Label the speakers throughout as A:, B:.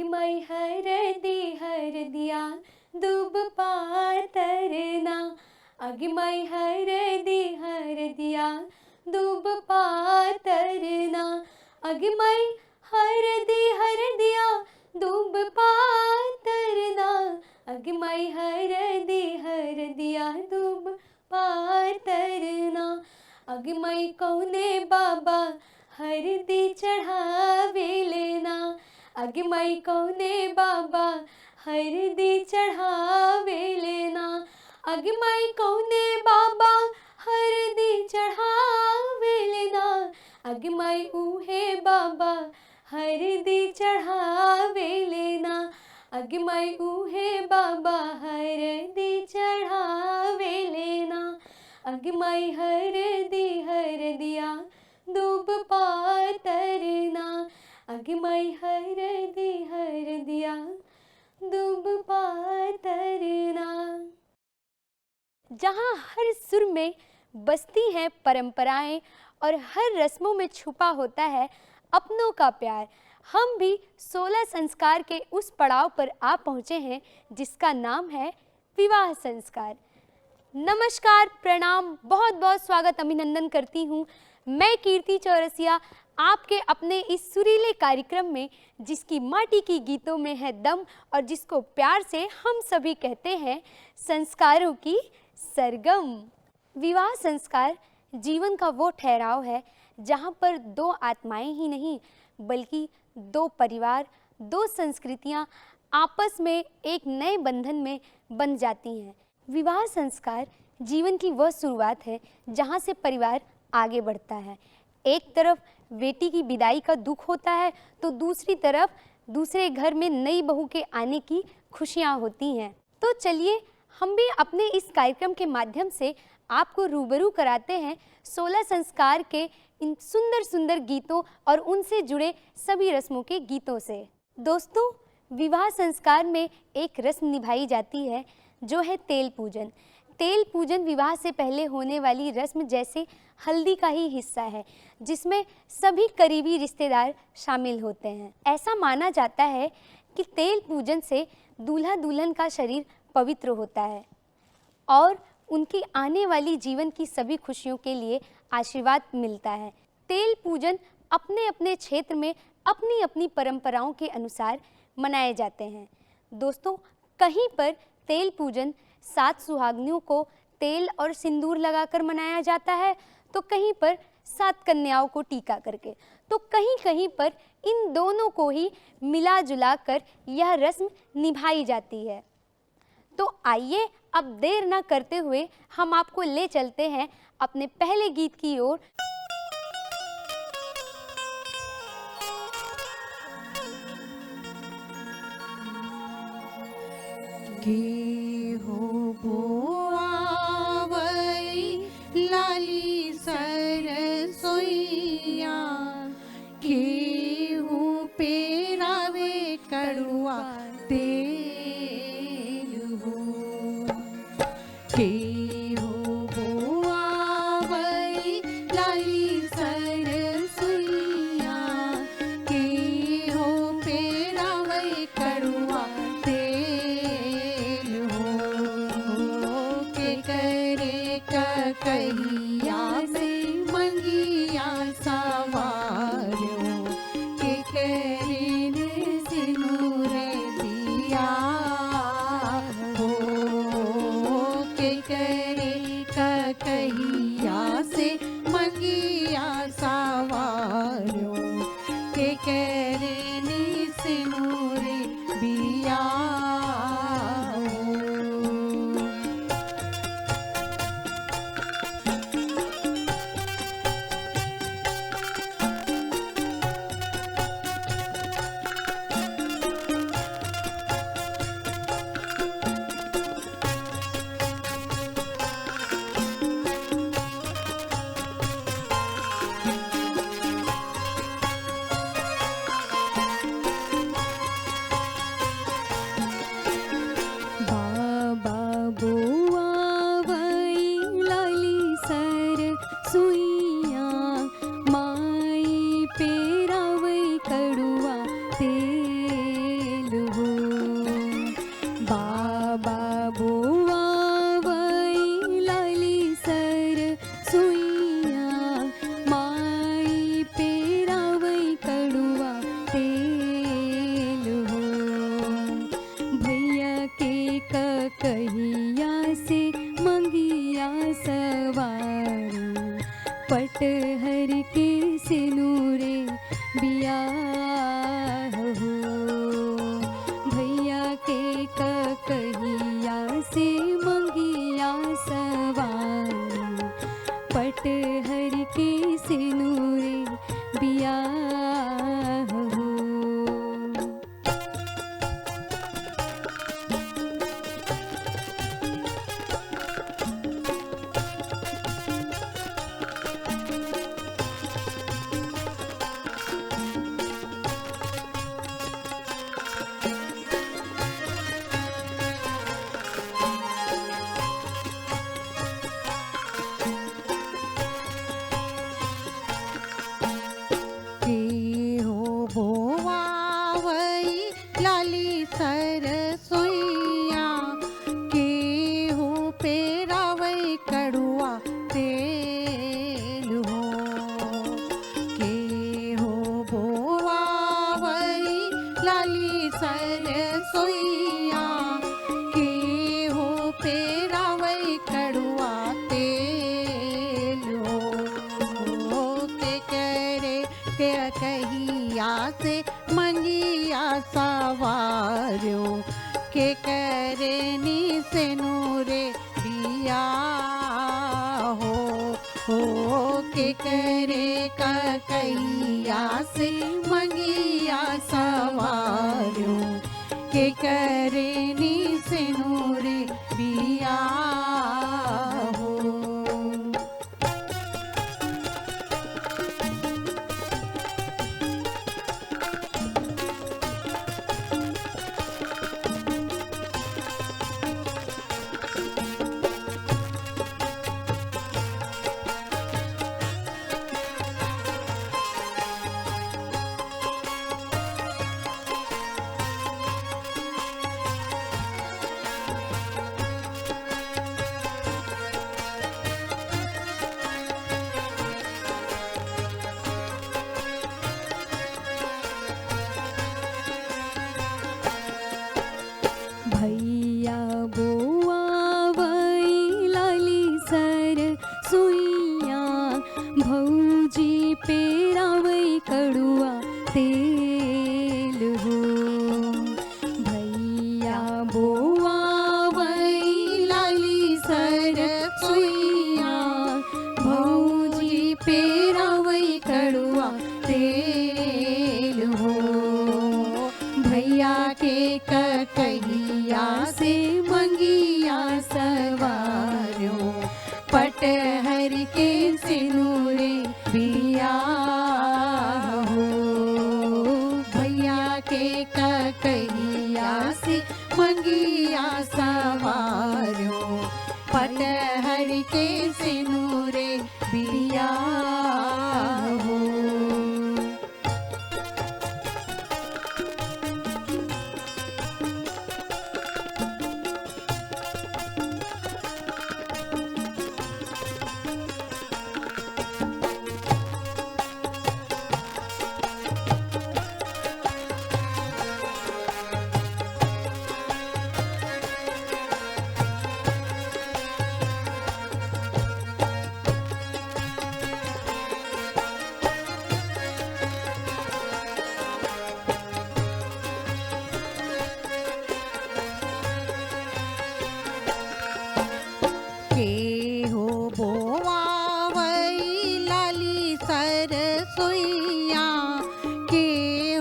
A: अगमई हर दिया दूब पातरना, अगमई हर दिया दूब पातरना, अगमई हर दिया दूब पातरना, अगमई हर दिया दूब पातरना, अगमई कौने बाबा हरदी चढ़ावे लेना, अगमई कौने बाबा हरदी चढ़ावे लेना, अगमई कौने बाबा हरदी चढ़ावे लेना, अगमई ऊहे बाबा हरदी चढ़ावे लेना, अगमई ऊहे बाबा हरदी चढ़ावे लेना, अगमई हर दिया दूब पातरना, अगमई हर दिया दूब पातरना। जहाँ हर सुर में बसती हैं परंपराएं और हर रस्मों में छुपा होता है अपनों का प्यार, हम भी 16 संस्कार के उस पड़ाव पर आ पहुँचे हैं जिसका नाम है विवाह संस्कार। नमस्कार, प्रणाम, बहुत बहुत स्वागत अभिनंदन करती हूँ मैं कीर्ति चौरसिया आपके अपने इस सुरीले कार्यक्रम में, जिसकी माटी की गीतों में है दम और जिसको प्यार से हम सभी कहते हैं संस्कारों की सरगम। विवाह संस्कार जीवन का वो ठहराव है जहाँ पर दो आत्माएं ही नहीं बल्कि दो परिवार, दो संस्कृतियाँ आपस में एक नए बंधन में बंध जाती हैं। विवाह संस्कार जीवन की वह शुरुआत है जहाँ से परिवार आगे बढ़ता है। एक तरफ बेटी की विदाई का दुख होता है तो दूसरी तरफ दूसरे घर में नई बहू के आने की खुशियाँ होती हैं। तो चलिए हम भी अपने इस कार्यक्रम के माध्यम से आपको रूबरू कराते हैं 16 संस्कार के इन सुंदर सुंदर गीतों और उनसे जुड़े सभी रस्मों के गीतों से। दोस्तों, विवाह संस्कार में एक रस्म निभाई जाती है जो है तेल पूजन। तेल पूजन विवाह से पहले होने वाली रस्म जैसे हल्दी का ही हिस्सा है जिसमें सभी करीबी रिश्तेदार शामिल होते हैं। ऐसा माना जाता है कि तेल पूजन से दूल्हा दुल्हन का शरीर पवित्र होता है और उनकी आने वाली जीवन की सभी खुशियों के लिए आशीर्वाद मिलता है। तेल पूजन अपने अपने क्षेत्र में अपनी अपनी परंपराओं के अनुसार मनाए जाते हैं। दोस्तों, कहीं पर तेल पूजन 7 सुहागनियों को तेल और सिंदूर लगाकर मनाया जाता है तो कहीं पर 7 कन्याओं को टीका करके, तो कहीं कहीं पर इन दोनों को ही मिला जुला कर यह रस्म निभाई जाती है। तो आइए अब देर न करते हुए हम आपको ले चलते हैं अपने पहले गीत की ओर।
B: लाली सरसोईया केहू पेरावे कड़ुआ तेल हो, केहू बोआवई लाली सरसोईया केहू पेरावे कड़ुआ तेल हो, के करे कहिया से मंगिया सवारो, के करेन सिनुर दिया हो, के करे कहिया से मंगिया सवारो, के करेन सिनुर दिया।
A: पटहर के सिनुरे बियाह हो, भैया के ककहिया से मंगिया सवारी, पटहर के सिनुरे बियाह हो।
B: के हो बोवावई लाली सरसोईया, के हो पेरावई कड़ुआ तेल हो, के हो बोवावई लाली सरसोईया, के हो पेरावई कड़ुआ तेल हो, के करे के कहिया से मंगिया सवारो, के करनी से नूरे बिया हो के करे का कहिया से मंगिया सवारो, के करनी से नूरे बिया हो।
A: भैया बोआवई लाली सरसोईया, भौजी पेरावई कड़ुआ तेल हो, भैया बोआवई लाली सरसोईया, भौजी पेरावई कड़ुआ तेल हो, भैया के ककहिया से मंगिया सवारो, पटहर के सिनुरे बियाह हो, भैया के ककहिया से मंगिया सवारो, पटहर के सिनुरे बियाह हो। के हो बोवावई लाली सरसोईया, के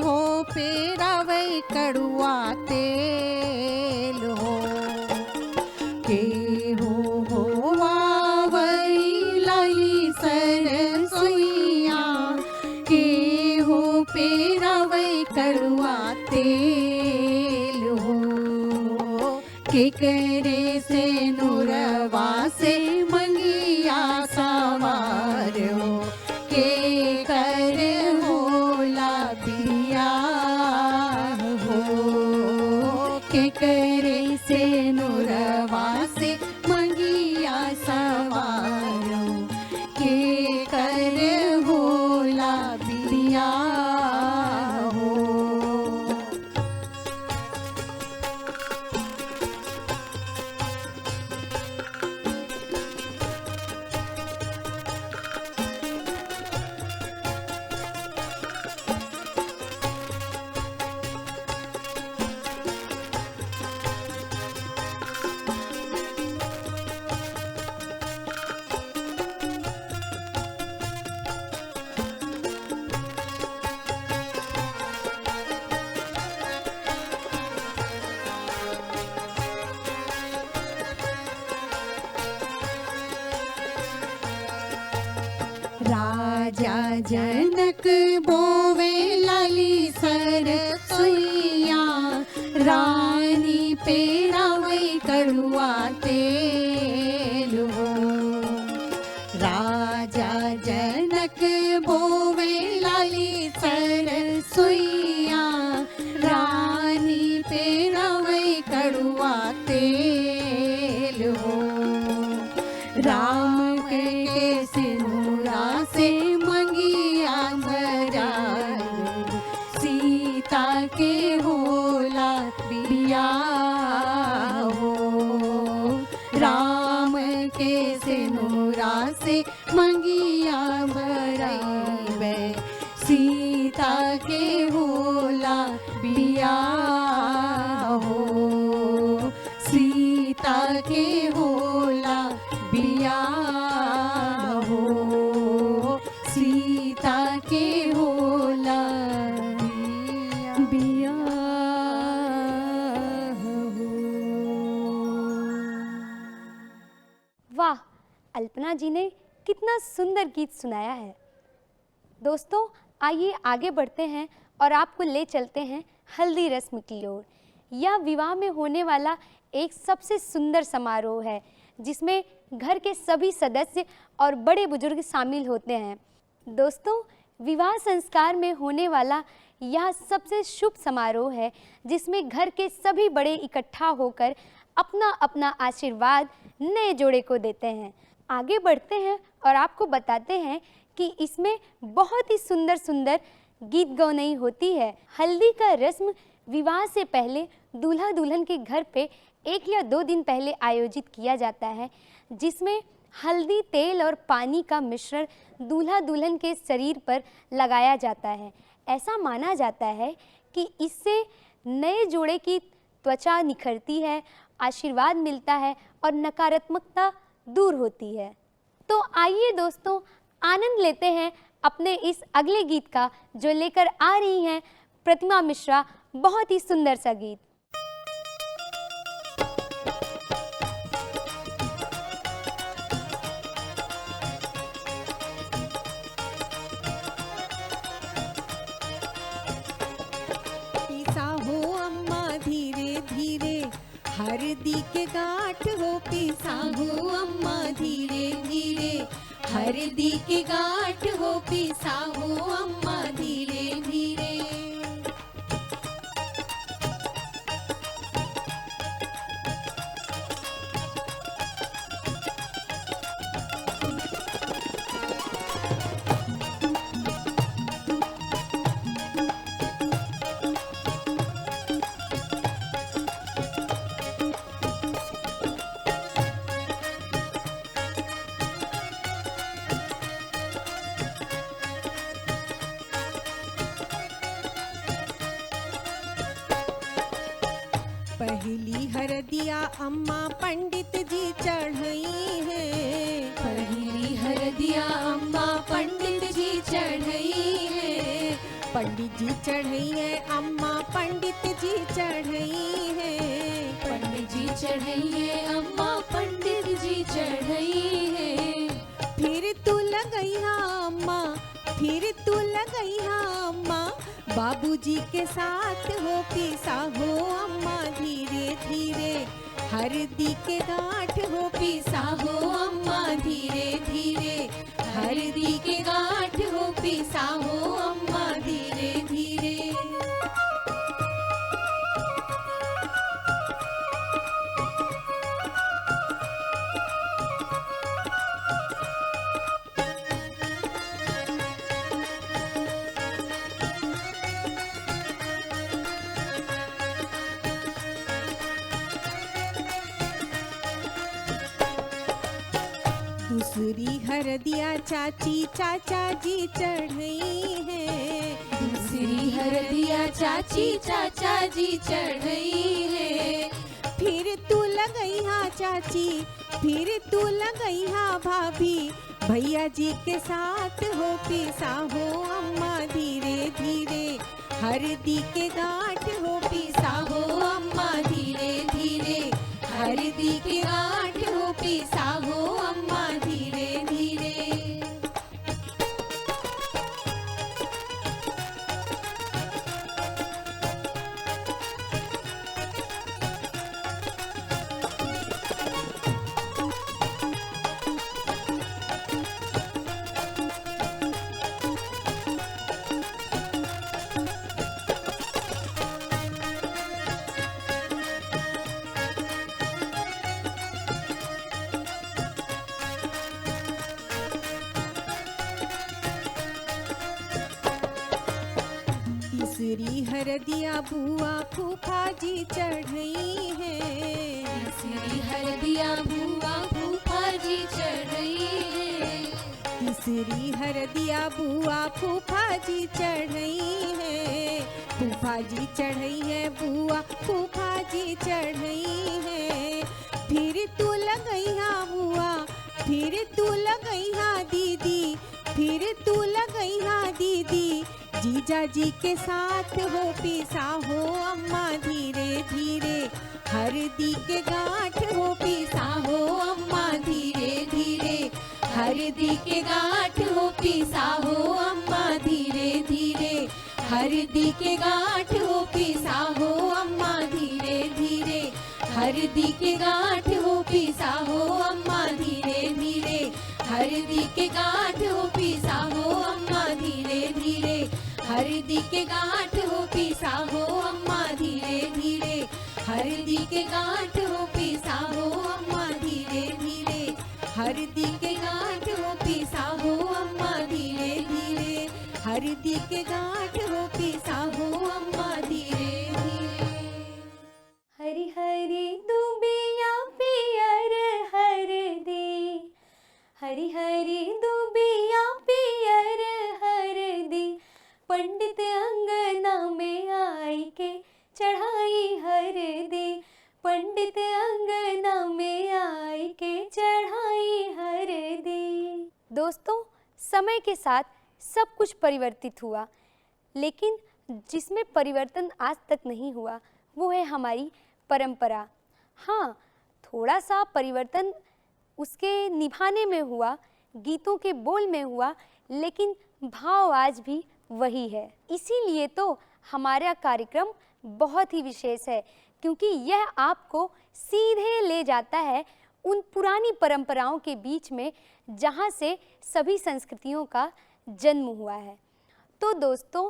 A: हो पेरावई कड़ुआ तेल हो, के हो बोवावई लाली सरसोईया, के हो पेरावई कड़ुआ तेल हो, के करे से नूरवा से मंगिया सवारो, के कर होला बिया हो, के करे से नूरवा से मंगिया सवारो, के कर होला बिया हो।
B: राजा जनक बोवे लाली सरसोईया, रानी पेरावे कड़ुआ तेल हो। राजा जनक बोवे लाली सरसोईया, रानी पेरावे कड़ुआ तेल हो। राम के सिंदूरा से मंगिया भराए, सीता के होला बिया हो। राम के सिंदूरा से मंगिया भराए, सीता के होला बिया हो। सीता के होला बिया हो। सीता के होला बिया हो।
A: वाह, अल्पना जी ने कितना सुंदर गीत सुनाया है। दोस्तों, आइए आगे बढ़ते हैं और आपको ले चलते हैं हल्दी रस्म की ओर। यह विवाह में होने वाला एक सबसे सुंदर समारोह है जिसमें घर के सभी सदस्य और बड़े बुजुर्ग शामिल होते हैं। दोस्तों, विवाह संस्कार में होने वाला यह सबसे शुभ समारोह है जिसमें घर के सभी बड़े इकट्ठा होकर अपना अपना आशीर्वाद नए जोड़े को देते हैं। आगे बढ़ते हैं और आपको बताते हैं कि इसमें बहुत ही सुंदर सुंदर गीत गौनई होती है। हल्दी का रस्म विवाह से पहले दूल्हा दुल्हन के घर पे 1 या 2 दिन पहले आयोजित किया जाता है, जिसमें हल्दी, तेल और पानी का मिश्रण दूल्हा दुल्हन के शरीर पर लगाया जाता है। ऐसा माना जाता है कि इससे नए जोड़े की त्वचा निखरती है, आशीर्वाद मिलता है और नकारात्मकता दूर होती है। तो आइए दोस्तों, आनंद लेते हैं अपने इस अगले गीत का, जो लेकर आ रही हैं प्रतिमा मिश्रा। बहुत ही सुंदर सा गीत।
B: पिसा हो अम्मा धीरे धीरे, हरदी के गांठ हो। पिसा हो अम्मा धीरे धीरे, हरदी के गांठ हो। पिसा हो अम्मा धीरे धीरे। पहली हरदिया अम्मा पंडित जी चढ़ई है। पहली हरदिया अम्मा पंडित जी चढ़ई है। पंडित जी चढ़ई है अम्मा, पंडित जी चढ़ई है। पंडित जी चढ़ई है अम्मा, पंडित जी चढ़ई है। फिर तू लगई हा अम्मा, फिर तू लगई हा अम्मा, बाबूजी के साथ हो। पिसा हो अम्मा धीरे धीरे, हरदी के गांठ हो। पिसा हो अम्मा धीरे धीरे, हरदी के गांठ हो। पिसा हो अम्मा धीरे धीरे। दूसरी हरदिया चाची चाचा जी चढ़ई है। दूसरी हरदिया चाची चाचा जी चढ़ई है। फिर तू लगई हा चाची, फिर तू लगई हा भाभी, भैया जी के साथ हो। पिसा हो अम्मा धीरे धीरे, हरदी के गांठ हो। पिसा हो अम्मा धीरे धीरे, हरदी के गांठ हो। पिसा हो अम्मा धीरे धीरे। तीसरी हरदिया बुआ फूफा जी चढ़ई है।
A: तीसरी हरदिया बुआ फूफा जी चढ़ई है।
B: तीसरी हरदिया बुआ फूफा जी चढ़ई है। फूफा जी चढ़ई है, बुआ फूफा जी चढ़ई है। फिर तू लगैहा बुआ, फिर तू लगैहा दीदी, फिर तू लगैहा दीदी। जीजा जी के साथ हो पिसा हो अम्मा धीरे धीरे। हरदी के गांठ हो पिसा हो अम्मा धीरे धीरे। हरदी के गांठ हो पिसा हो अम्मा धीरे धीरे। हरदी के गांठ हो पिसा हो अम्मा धीरे धीरे। हरदी के गांठ हो पिसा हो अम्मा धीरे धीरे। हरदी के गांठ हो पिसा हो अम्मा धीरे धीरे। हरदी के गांठ हो पिसा हो अम्मा धीरे धीरे। हरदी के गांठ हो पिसा हो अम्मा धीरे धीरे। हरदी के गांठ हो पिसा हो अम्मा धीरे धीरे। हरदी के गांठ हो पिसा हो अम्मा धीरे धीरे।
A: हरी हरी दुबिया पियर हरदी, हरी हरी दुबिया पियर हरदी। पंडित अंगना में आई के चढ़ाई हरदी। पंडित अंगना में आई के चढ़ाई हरदी। दोस्तों, समय के साथ सब कुछ परिवर्तित हुआ, लेकिन जिसमें परिवर्तन आज तक नहीं हुआ वो है हमारी परंपरा। हाँ, थोड़ा सा परिवर्तन उसके निभाने में हुआ, गीतों के बोल में हुआ, लेकिन भाव आज भी वही है। इसीलिए तो हमारा कार्यक्रम बहुत ही विशेष है, क्योंकि यह आपको सीधे ले जाता है उन पुरानी परंपराओं के बीच में जहाँ से सभी संस्कृतियों का जन्म हुआ है। तो दोस्तों,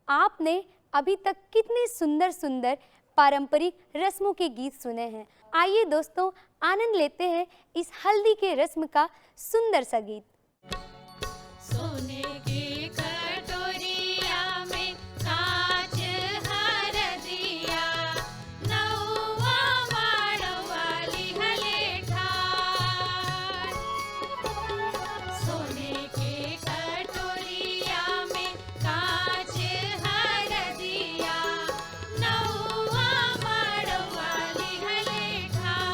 A: आपने अभी तक कितने सुंदर सुंदर पारंपरिक रस्मों के गीत सुने हैं। आइए दोस्तों, आनंद लेते हैं इस हल्दी के रस्म का सुंदर सा गीत।
C: सोने की कटोरिया में कांच हरदिया, नौवा माड़वाली हले ठार। सोने की कटोरिया में कांच हरदिया, नौवा माड़वाली हले ठार।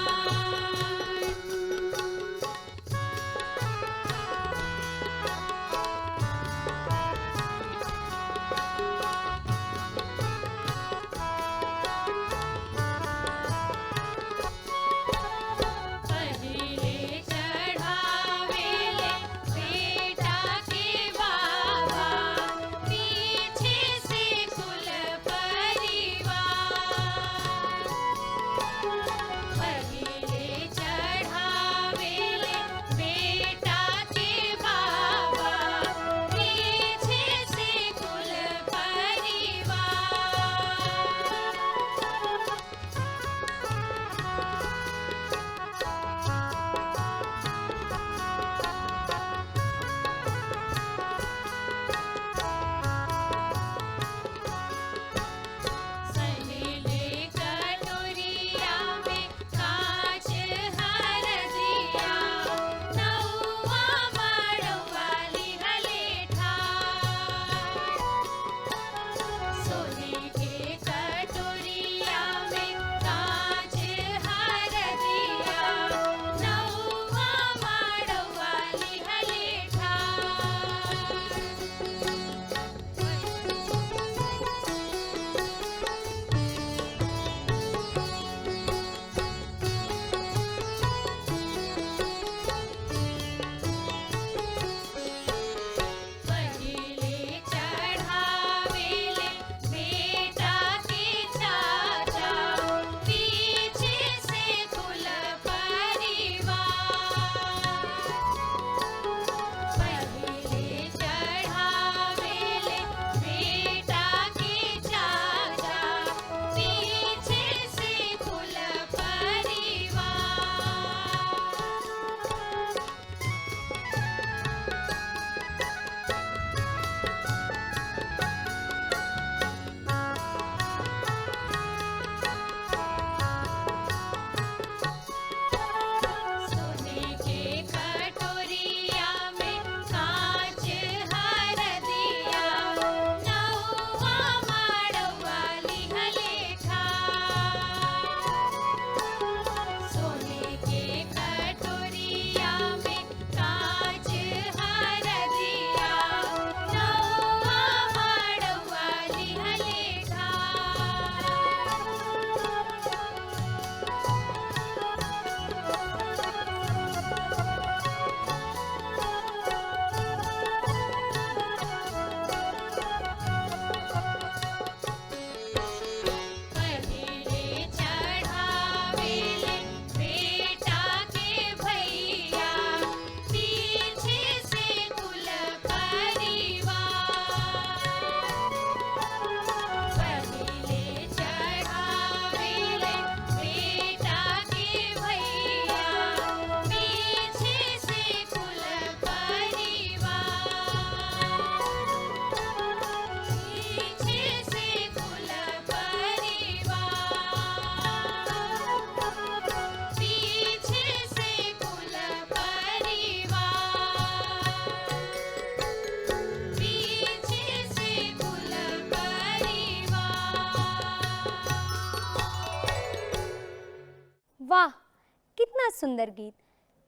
A: सुंदर गीत।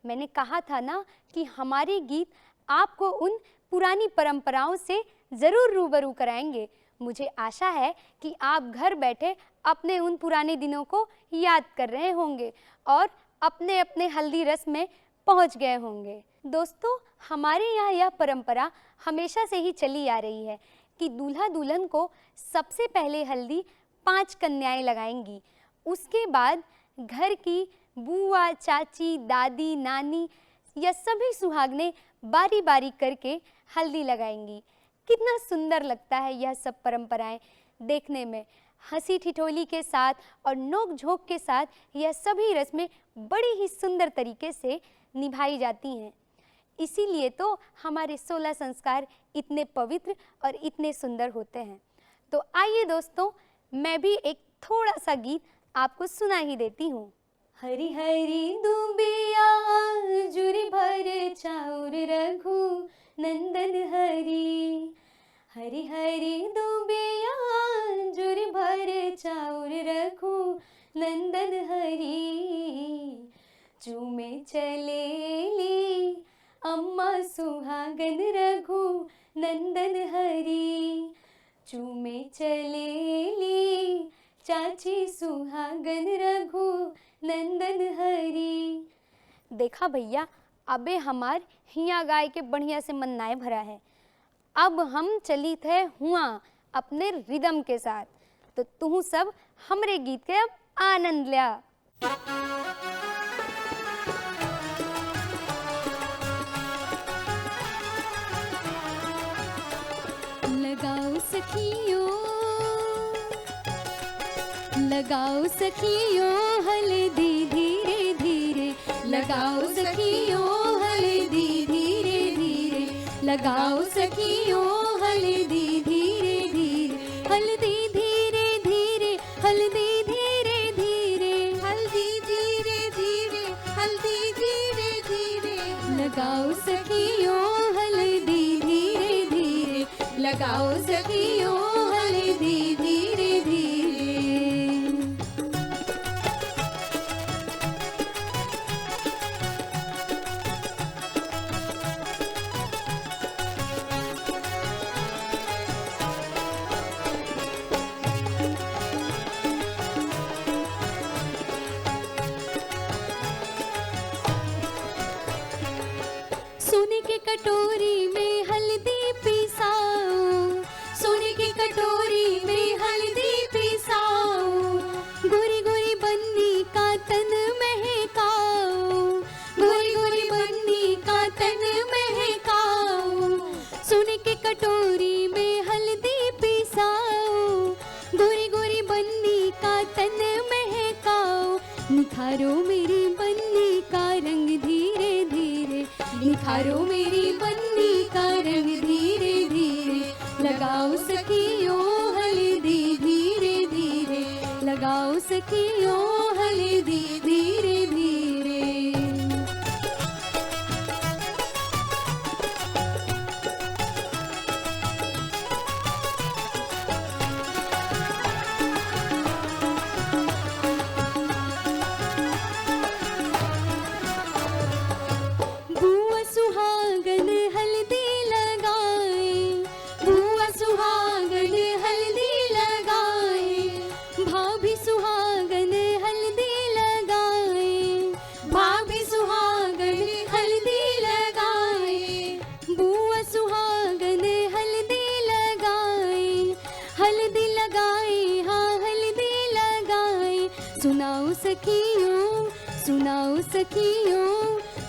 A: मैंने कहा था ना कि हमारे गीत आपको उन पुरानी परंपराओं से ज़रूर रूबरू कराएंगे। मुझे आशा है कि आप घर बैठे अपने उन पुराने दिनों को याद कर रहे होंगे और अपने अपने हल्दी रस्म में पहुंच गए होंगे। दोस्तों, हमारे यहाँ यह परंपरा हमेशा से ही चली आ रही है कि दूल्हा दुल्हन को सबसे पहले हल्दी 5 कन्याएं लगाएंगी। उसके बाद घर की बुआ, चाची, दादी, नानी या सभी सुहागनें बारी बारी करके हल्दी लगाएंगी। कितना सुंदर लगता है यह सब परंपराएं देखने में। हंसी ठिठोली के साथ और नोक झोंक के साथ यह सभी रस्में बड़ी ही सुंदर तरीके से निभाई जाती हैं। इसीलिए तो हमारे 16 संस्कार इतने पवित्र और इतने सुंदर होते हैं। तो आइए दोस्तों, मैं भी एक थोड़ा सा गीत आपको सुना ही देती हूँ। हरी हरी दुबिया जुरी भर चाउर रघु नंदन हरी, हरी हरी दुबिया जुरी भर चाउर रघु नंदन हरी, चूमे चलेली अम्मा सुहागन रघु नंदन हरी, चूमे चलेली चाची सुहागन रघु नंदन हरी। देखा भैया, अबे हमार हिया गाय के बढ़िया से मन नाय भरा है। अब हम चली थे हुआ अपने रिदम के साथ। तो तू सब हमरे गीत के अब आनंद लिया।
B: लगाओ सखियों, लगाओ सखियों हल्दी धीरे धीरे, लगाओ सखियों हल्दी धीरे धीरे, लगाओ सखियों हल्दी धीरे धीरे, हल्दी धीरे धीरे, हल्दी धीरे धीरे, हल्दी धीरे धीरे, हल्दी धीरे धीरे, लगाओ सखियों हल्दी धीरे धीरे, लगाओ सखियों हल्दी धीरे धीरे। सोने के कटोरी में हल्दी पिसाओ, सोने की कटोरी में हल्दी पिसाओ, गोरी गोरी बन्नी का तन महकाओ, गोरी गोरी बन्नी का तन महकाओ, सोने के कटोरी में हल्दी पिसाओ, गोरी गोरी बन्नी का तन महकाओ, निखारो मेरी बन्नी का रंग धीरे धीरे, निखारो मेरी बन्नी का रंग धीरे धीरे, लगाओ सखियों हल्दी धीरे धीरे, लगाओ सखियों हल्दी धीरे धीरे। बुआ सुहागन हल्दी लगाए, बुआ सुहागन हल्दी लगाए, भाभी सुहागन हल्दी लगाए, भाभी सुहागन हल्दी लगाए, बुआ सुहागन हल्दी लगाए, हल्दी लगाए, हाँ हल्दी लगाए, सुनाओ सखियों, सुनाओ सखियों,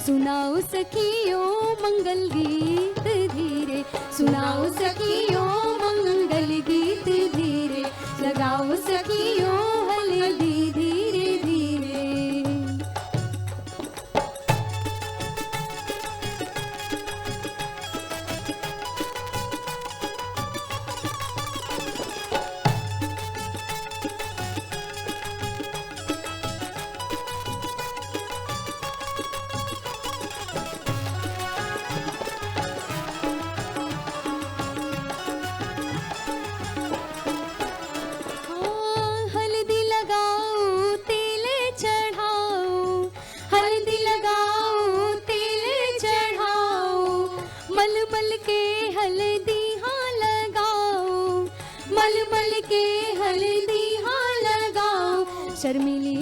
B: सुनाओ सखियों मंगल गीत धीरे, सुनाओ सखियों मंगल गीत धीरे, लगाओ सखियों हल्दी धीरे धीरे।
A: शर्मिली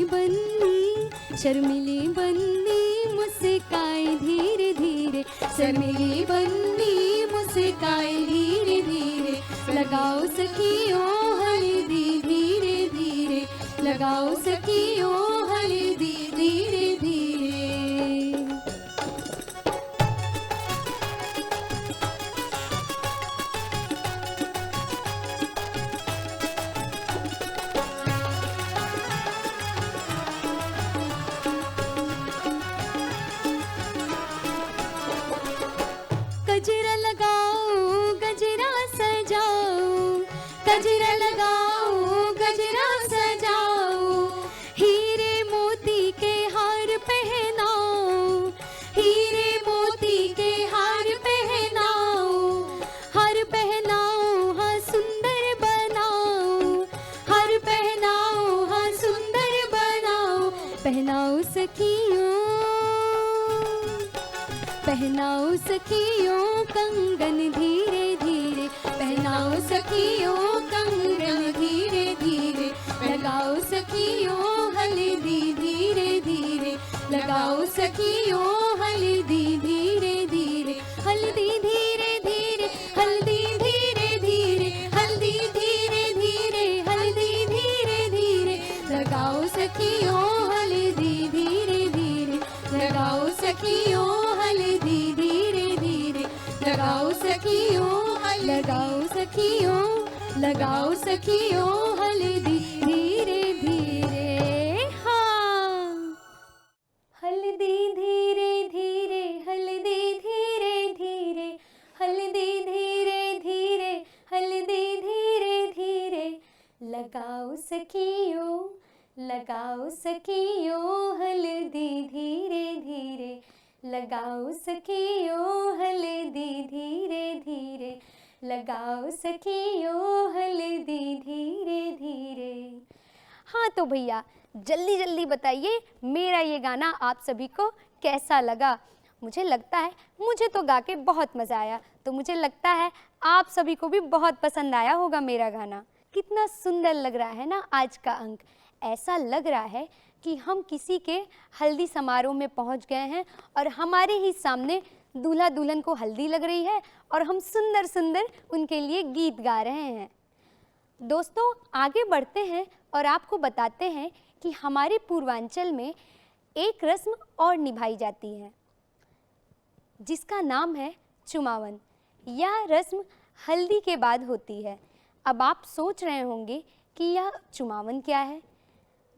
A: बन्नी मुस्काए धीरे धीरे, शर्मिली बन्नी मुस्काए धीरे धीरे, लगाओ सखियों हल्दी धीरे धीरे, लगाओ सखियों हल्दी धीरे धीरे। गजरा लगाओ गजरा सजाओ, गजरा लगाओ गजरा सजाओ, हीरे मोती के हार पहनाओ, हीरे मोती के हार पहनाओ, हार पहनाओ हाँ सुंदर बनाओ, हार पहनाओ हाँ सुंदर बनाओ, पहनाओ सखियों, पहनाओ सखियों कंगन धीरे धीरे, पहनाओ सखियों कंगन धीरे धीरे, लगाओ सखियों हल्दी धीरे धीरे, लगाओ सखियों हल्दी धीरे धीरे, हल्दी धीरे धीरे, हल्दी धीरे धीरे, हल्दी धीरे धीरे, हल्दी धीरे धीरे, लगाओ सखियों हल्दी धीरे धीरे, लगाओ सखियों हल्दी धीरे धीरे, लगाओ सखियों, लगाओ सखियों, लगाओ सखियों हल्दी धीरे धीरे। हाँ, हल्दी धीरे धीरे, हल्दी धीरे धीरे, हल्दी धीरे धीरे, हल्दी धीरे धीरे, लगाओ सखियों, लगाओ सखियों हल्दी धीरे धीरे, लगाओ सखियों हल्दी धीरे धीरे, लगाओ सखियों हल्दी धीरे धीरे। हाँ तो भैया जल्दी जल्दी बताइए मेरा ये गाना आप सभी को कैसा लगा। मुझे लगता है मुझे तो गा के बहुत मज़ा आया, तो मुझे लगता है आप सभी को भी बहुत पसंद आया होगा मेरा गाना। कितना सुंदर लग रहा है ना आज का अंक। ऐसा लग रहा है कि हम किसी के हल्दी समारोह में पहुंच गए हैं और हमारे ही सामने दूल्हा दुल्हन को हल्दी लग रही है और हम सुंदर सुंदर उनके लिए गीत गा रहे हैं। दोस्तों आगे बढ़ते हैं और आपको बताते हैं कि हमारे पूर्वांचल में एक रस्म और निभाई जाती है जिसका नाम है चुमावन। यह रस्म हल्दी के बाद होती है। अब आप सोच रहे होंगे कि यह चुमावन क्या है।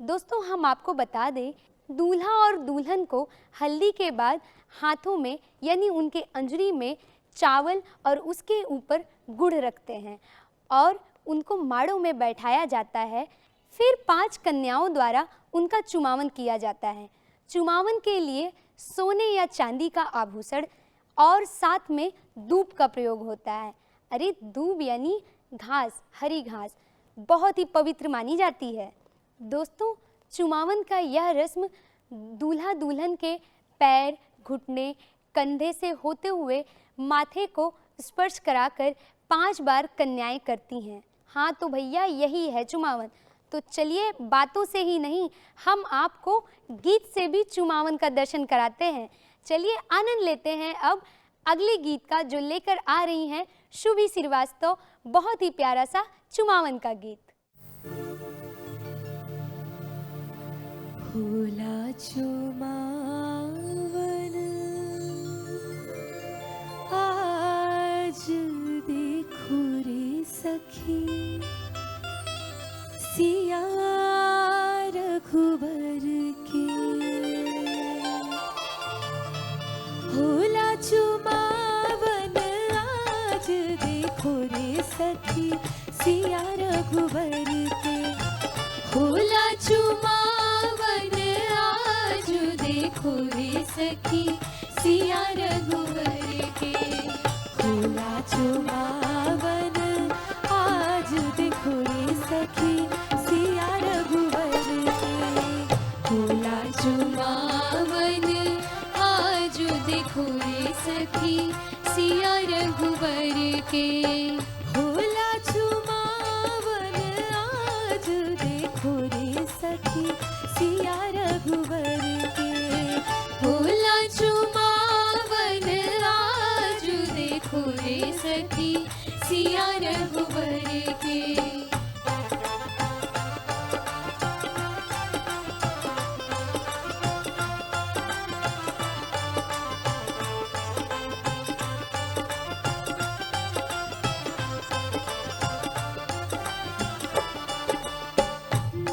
A: दोस्तों हम आपको बता दें, दूल्हा और दुल्हन को हल्दी के बाद हाथों में यानी उनके अंजरी में चावल और उसके ऊपर गुड़ रखते हैं और उनको माड़ों में बैठाया जाता है। फिर 5 कन्याओं द्वारा उनका चुमावन किया जाता है। चुमावन के लिए सोने या चांदी का आभूषण और साथ में दूब का प्रयोग होता है। अरे दूब यानी घास, हरी घास बहुत ही पवित्र मानी जाती है। दोस्तों चुमावन का यह रस्म दूल्हा दुल्हन के पैर, घुटने, कंधे से होते हुए माथे को स्पर्श कराकर 5 बार कन्याएं करती हैं। हाँ तो भैया यही है चुमावन। तो चलिए बातों से ही नहीं, हम आपको गीत से भी चुमावन का दर्शन कराते हैं। चलिए आनंद लेते हैं अब अगले गीत का, जो लेकर आ रही हैं शुभी श्रीवास्तव। बहुत ही प्यारा सा चुमावन का गीत।
B: होला चुमावन आज देखो रे सखी, सिया रघुबर के। होला चुमावन आज देखो रे सखी, सिया रघुबर के। होला चुमावन आज देखो रे सखी, सिया रघुबर के। होला चुमावन आज देखो रे सखी, सिया रघुबर के। होला चुमावन आज देखो रे सखी, सिया रघुबर के। होला चुमावन आज देखो रे सखी,
C: देखो रे सखी सिया रघुवर के।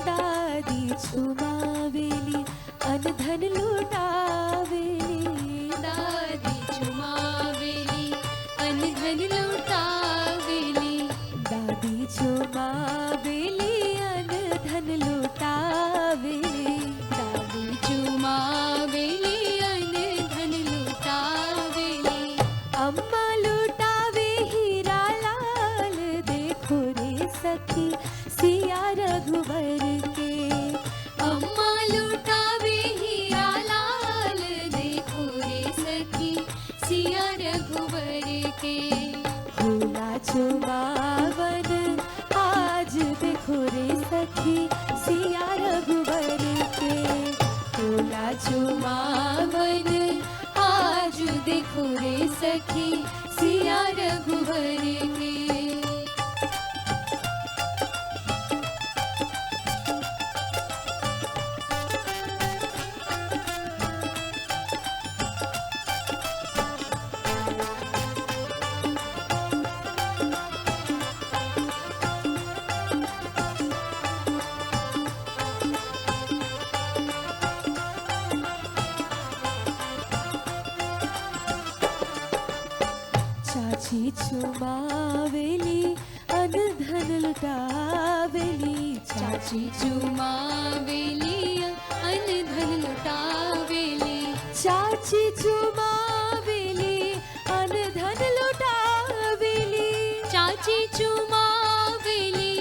B: दादी छुमावेली अनधन लुटावेली,
C: दादी चुमावेली अनधन लुटावेली,
B: दादी छुमावेली अनधन लुटावेली,
C: दादी चुमावेली अनधन लुटावेली,
B: अम्मा लुटावे हीरा लाल देखो रे सखी सिया रघुवर के।
C: अम्मा लुटावे हीरा लाल देखो रे सखी सिया रघुवर के।
B: होला चुमावन आज देखो रे सखी सिया रघुवर के।
C: होला चुमावन आज देखो रे सखी सिया रघुवर के।
B: चाची चुमावेली अनधन लुटावेली,
C: चाची चुमावेली अनधन लुटावेली,
B: चाची चुमावेली अनधन लुटावेली,
C: चाची चुमावेली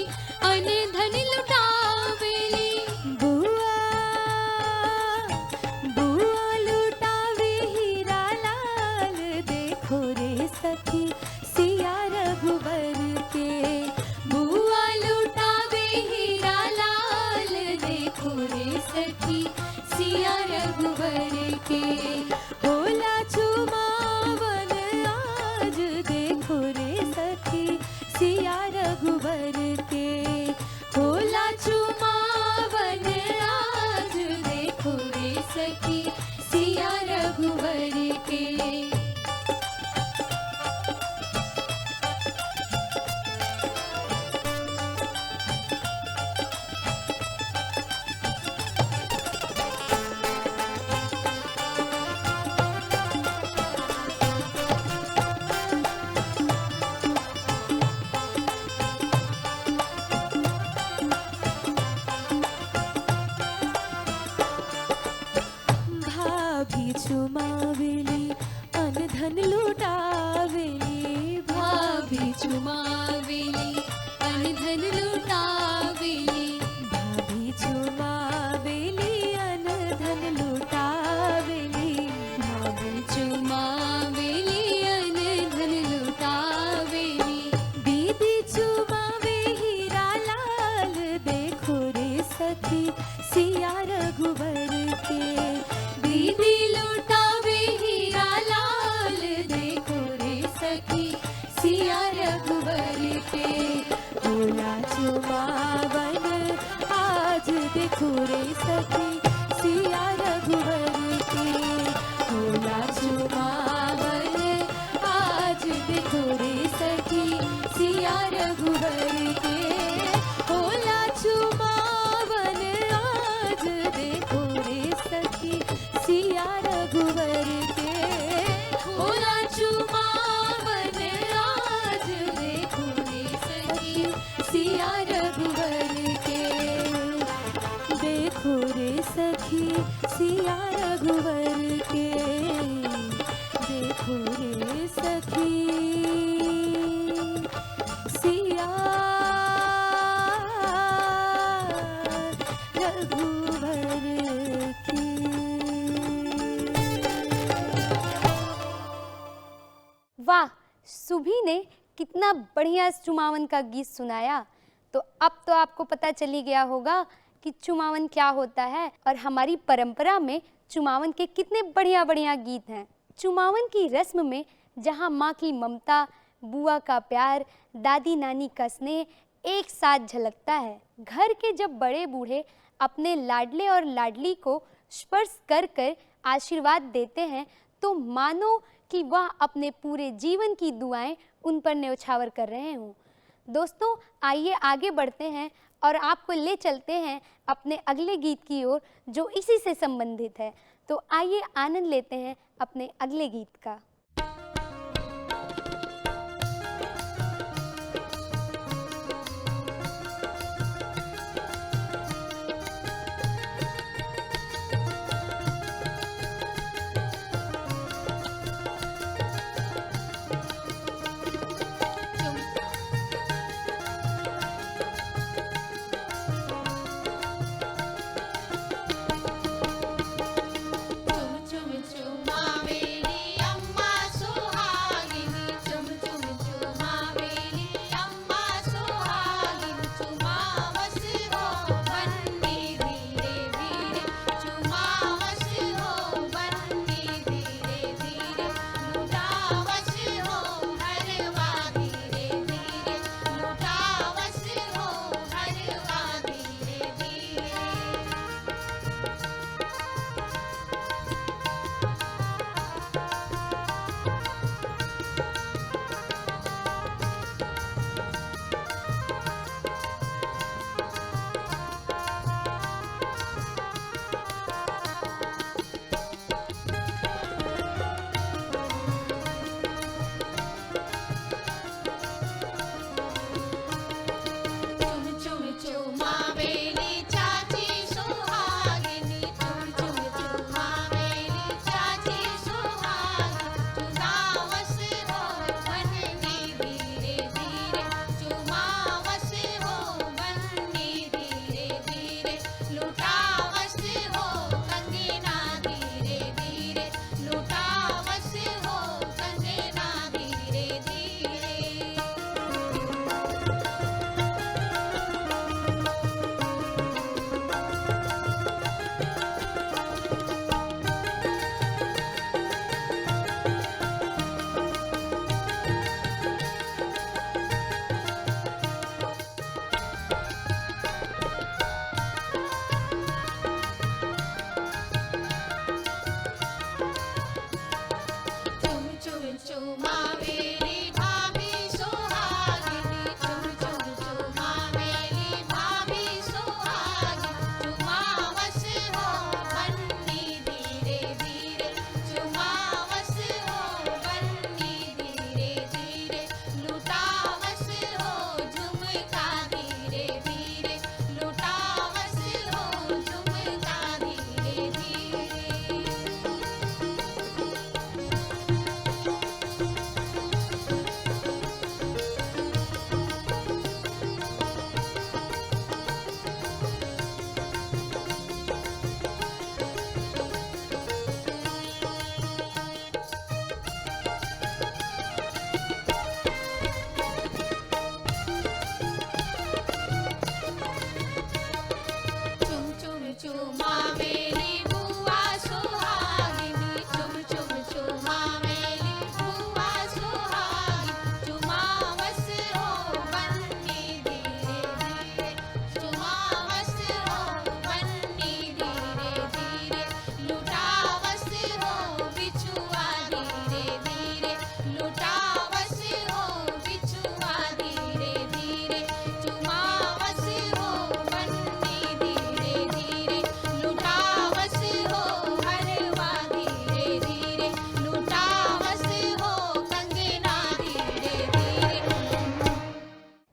C: अनधन लुटावेली,
B: बुआ बुआ लुटावे हीरा लाल देखो रे सखी सिया रघुवर के।
C: बुआ लुटावे हीरा लाल देखो रे सखी सिया रघुवर के।
B: होला चुमावन आज देखो रे सखी सिया रघुवर के।
C: होला चुमावन आज देखो रे सखी सिया रघुवर के।
B: भाभी चुमावेली अनधन लुटावेली,
C: भाभी चुमावेली अनधन लुटावेली,
B: भाभी चुमावेली अनधन लुटावेली,
C: भाभी चुमावेली अनधन लुटावेली,
B: दीदी चुमावे हीरा लाल देखो रे सखी सिया रघुवर के।
C: दीदी लुटावे हीरा लाल देखो रे सखी सिया रघुवर के।
B: होला चुमावन आज देखो रे सखी सिया रघुवर के। होला
C: चुमावन आज देखो रे सखी सिया रघुवर के।
B: होला चुमावन आज देखो रे सखी सिया रघुवर के।
C: होला चुमावन आज देखो रे सखी सिया रघुवर के।
B: देखो रे सखी सिया रघुवर के। देखो रे सखी सिया रघुवर के।
A: वाह, सुभी ने कितना बढ़िया चुमावन का गीत सुनाया। तो अब तो आपको पता चली गया होगा कि चुमावन क्या होता है और हमारी परंपरा में चुमावन के कितने बढ़िया बढ़िया गीत हैं। चुमावन की रस्म में जहाँ माँ की ममता, बुआ का प्यार, दादी नानी का स्नेह एक साथ झलकता है। घर के जब बड़े बूढ़े अपने लाडले और लाडली को स्पर्श कर कर आशीर्वाद देते हैं तो मानो कि वह अपने पूरे जीवन की दुआएं उन पर न्यौछावर कर रहे हों। दोस्तों, आइए आगे बढ़ते हैं और आपको ले चलते हैं अपने अगले गीत की ओर जो इसी से संबंधित है। तो आइए आनंद लेते हैं अपने अगले गीत का।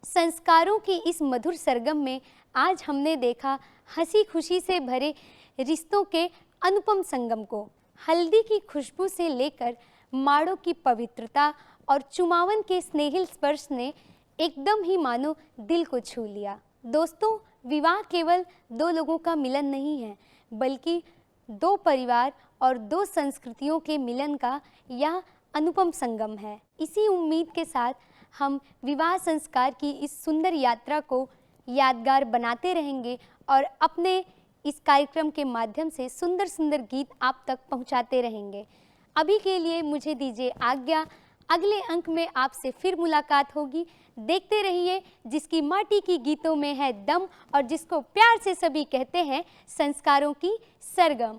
A: संस्कारों की इस मधुर सरगम में आज हमने देखा हंसी खुशी से भरे रिश्तों के अनुपम संगम को। हल्दी की खुशबू से लेकर माड़ों की पवित्रता और चुमावन के स्नेहिल स्पर्श ने एकदम ही मानो दिल को छू लिया। दोस्तों, विवाह केवल दो लोगों का मिलन नहीं है, बल्कि दो परिवार और दो संस्कृतियों के मिलन का यह अनुपम संगम है। इसी उम्मीद के साथ हम विवाह संस्कार की इस सुंदर यात्रा को यादगार बनाते रहेंगे और अपने इस कार्यक्रम के माध्यम से सुंदर सुंदर गीत आप तक पहुंचाते रहेंगे। अभी के लिए मुझे दीजिए आज्ञा। अगले अंक में आपसे फिर मुलाकात होगी। देखते रहिए जिसकी माटी की गीतों में है दम और जिसको प्यार से सभी कहते हैं संस्कारों की सरगम।